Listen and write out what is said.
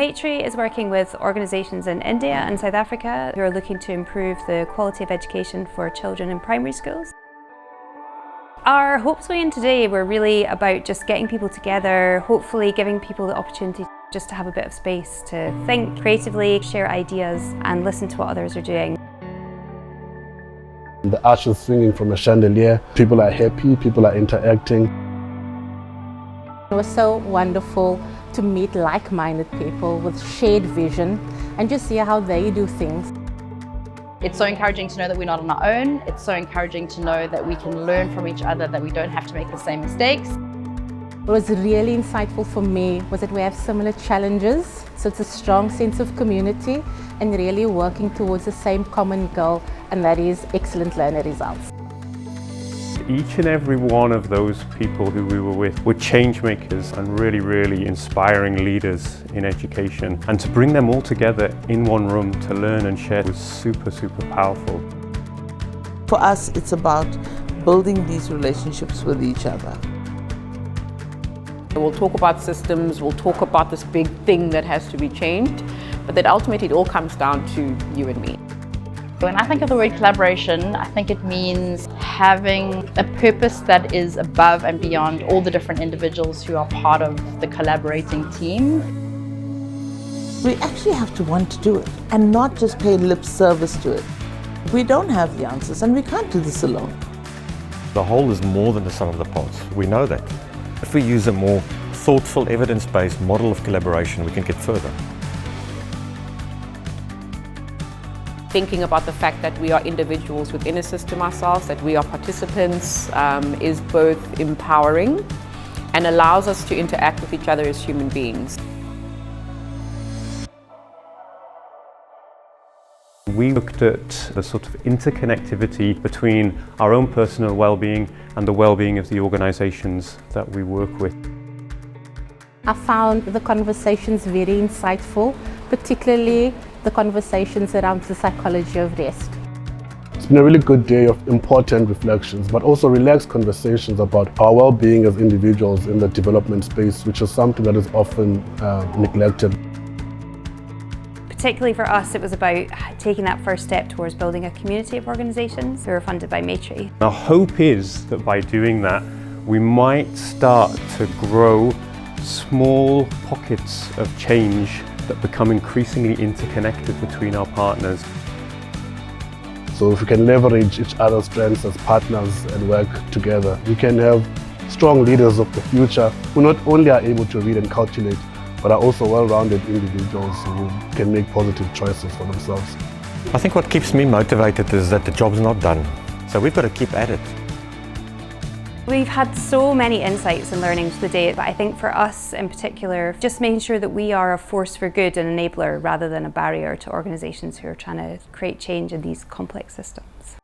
Maitri is working with organisations in India and South Africa who are looking to improve the quality of education for children in primary schools. Our hopes way in today were really about just getting people together, hopefully giving people the opportunity just to have a bit of space to think creatively, share ideas and listen to what others are doing. The arch is swinging from a chandelier, people are happy, people are interacting. It was so wonderful to meet like-minded people with shared vision and just see how they do things. It's so encouraging to know that we're not on our own. It's so encouraging to know that we can learn from each other, that we don't have to make the same mistakes. What was really insightful for me was that we have similar challenges, so it's a strong sense of community and really working towards the same common goal, and that is excellent learner results. Each and every one of those people who we were with were change makers and really inspiring leaders in education. And to bring them all together in one room to learn and share was super powerful. For us, it's about building these relationships with each other. We'll talk about systems, we'll talk about this big thing that has to be changed, but that ultimately it all comes down to you and me. When I think of the word collaboration, I think it means having a purpose that is above and beyond all the different individuals who are part of the collaborating team. We actually have to want to do it and not just pay lip service to it. We don't have the answers and we can't do this alone. The whole is more than the sum of the parts. We know that. If we use a more thoughtful, evidence-based model of collaboration, we can get further. Thinking about the fact that we are individuals within a system ourselves, that we are participants, is both empowering and allows us to interact with each other as human beings. We looked at the sort of interconnectivity between our own personal well-being and the well-being of the organisations that we work with. I found the conversations very insightful, particularly the conversations around the psychology of rest. It's been a really good day of important reflections, but also relaxed conversations about our well-being as individuals in the development space, which is something that is often neglected. Particularly for us, it was about taking that first step towards building a community of organisations who are funded by Maitri. Our hope is that by doing that, we might start to grow small pockets of change that become increasingly interconnected between our partners. So if we can leverage each other's strengths as partners and work together, we can have strong leaders of the future who not only are able to read and calculate, but are also well-rounded individuals who can make positive choices for themselves. I think what keeps me motivated is that the job's not done. So we've got to keep at it. We've had so many insights and learnings today, but I think for us in particular, just making sure that we are a force for good and enabler rather than a barrier to organisations who are trying to create change in these complex systems.